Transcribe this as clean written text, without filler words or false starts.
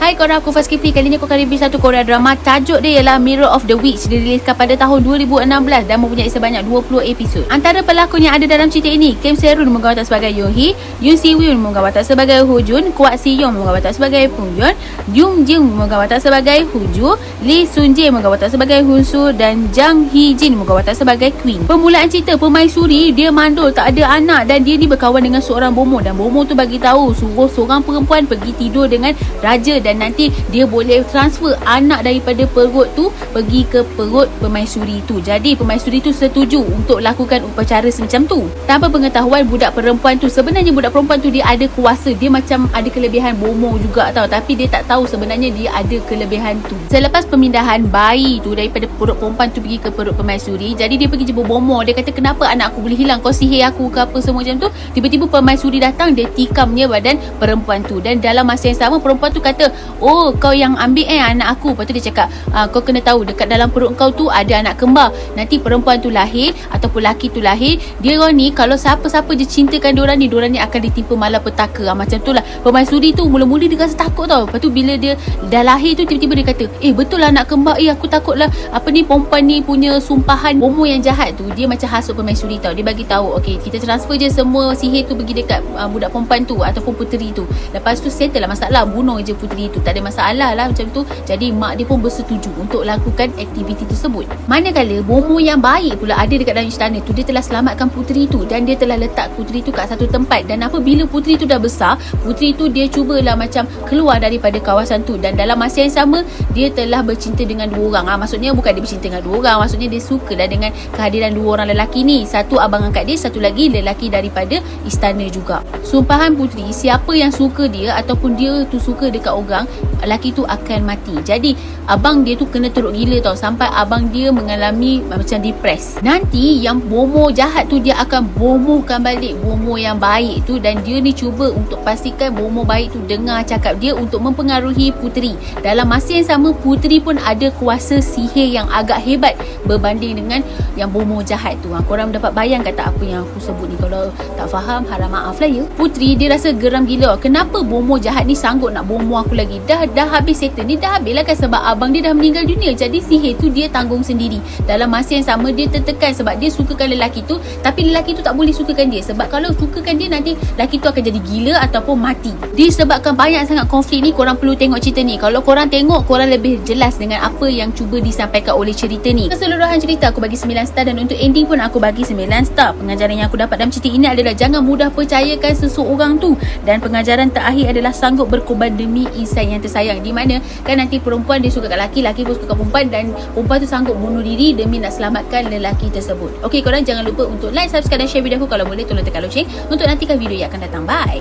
Hai korang, aku Faz Kipli. Kali ni aku akan review satu Korea drama. Tajuk dia ialah Mirror of the Witch. Diriliskan pada tahun 2016 dan mempunyai sebanyak 20 episod. Antara pelakon yang ada dalam cerita ini, Kim Se-reun memegang watak sebagai Yoon Hee, Yoon Si-won memegang watak sebagai Ho Jun, Kwak Si-young memegang watak sebagai Pung Yeon, Yoon Jung memegang watak sebagai Hu Ju, Lee Sun Jae memegang watak sebagai Hun Soo dan Jang Hee Jin memegang watak sebagai Queen. Permulaan cerita, permaisuri dia mandul, tak ada anak dan dia ni berkawan dengan seorang bomoh, dan bomoh tu bagi tahu suruh seorang perempuan pergi tidur dengan raja dan nanti dia boleh transfer anak daripada perut tu pergi ke perut permaisuri tu. Jadi permaisuri tu setuju untuk lakukan upacara semacam tu. Tanpa pengetahuan budak perempuan tu, sebenarnya budak perempuan tu dia ada kuasa, dia macam ada kelebihan bomoh juga tau, tapi dia tak tahu sebenarnya dia ada kelebihan tu. Selepas pemindahan bayi tu daripada perut perempuan tu pergi ke perut permaisuri, jadi dia pergi jumpa bomoh. Dia kata, kenapa anak aku boleh hilang, kau sihir aku ke apa semua macam tu. Tiba-tiba permaisuri datang, dia tikamnya badan perempuan tu, dan dalam masa yang sama perempuan tu kata, oh kau yang ambil anak aku. Lepas tu dia cakap, kau kena tahu dekat dalam perut kau tu ada anak kembar. Nanti perempuan tu lahir ataupun lelaki tu lahir, dia orang ni kalau siapa-siapa je cintakan diorang ni akan ditimpa malapetaka. Macam tu lah. Permaisuri tu mula-mula dia rasa takut tau. Lepas tu bila dia dah lahir tu, tiba-tiba dia kata, betul lah anak kembar. Aku takut lah perempuan ni punya sumpahan bomoh yang jahat tu. Dia macam hasut permaisuri tau. Dia bagi tahu, okey, kita transfer je semua sihir tu pergi dekat budak perempuan tu ataupun puteri tu. Lepas tu settle lah masalah, bunuh je puteri tu, tak ada masalah lah macam tu. Jadi mak dia pun bersetuju untuk lakukan aktiviti tersebut. Manakala bomoh yang baik pula ada dekat dalam istana tu, dia telah selamatkan puteri tu dan dia telah letak puteri tu kat satu tempat. Dan apabila puteri tu dah besar, puteri tu dia cubalah macam keluar daripada kawasan tu, dan dalam masa yang sama dia telah bercinta dengan dua orang. Maksudnya bukan dia bercinta dengan dua orang, maksudnya dia sukalah dengan kehadiran dua orang lelaki ni. Satu abang angkat dia, satu lagi lelaki daripada istana juga. Sumpahan puteri, siapa yang suka dia ataupun dia tu suka dekat orang, lelaki tu akan mati. Jadi abang dia tu kena teruk gila tau, sampai abang dia mengalami macam depres. Nanti yang bomoh jahat tu dia akan bomohkan balik bomoh yang baik tu, dan dia ni cuba untuk pastikan bomoh baik tu dengar cakap dia untuk mempengaruhi puteri. Dalam masa yang sama, puteri pun ada kuasa sihir yang agak hebat berbanding dengan yang bomoh jahat tu. Korang dapat bayang kata apa yang aku sebut ni? Kalau tak faham, harap maaf lah ya. Puteri dia rasa geram gila. Kenapa bomoh jahat ni sanggup nak bomoh aku lagi? Dah habis settle ni, dah habis lah kan, sebab abang dia dah meninggal dunia. Jadi sihir tu dia tanggung sendiri. Dalam masa yang sama dia tertekan sebab dia sukakan lelaki tu, tapi lelaki tu tak boleh sukakan dia, sebab kalau sukakan dia nanti lelaki tu akan jadi gila ataupun mati. Disebabkan banyak sangat konflik ni, korang perlu tengok cerita ni. Kalau korang tengok, korang lebih jelas dengan apa yang cuba disampaikan oleh cerita ni. Keseluruhan cerita aku bagi 9 star, dan untuk ending pun aku bagi 9 star. Pengajaran yang aku dapat dalam cerita ini adalah jangan mudah percayakan seseorang tu, dan pengajaran terakhir adalah sanggup berkorban demi insan yang tersayang. Di mana kan nanti perempuan dia suka kat lelaki, lelaki pun suka kat perempuan, dan perempuan tu sanggup bunuh diri demi nak selamatkan lelaki tersebut. Okey, korang jangan lupa untuk like, subscribe dan share video aku. Kalau boleh tolong tekan lonceng untuk nantikan video yang akan datang. Bye.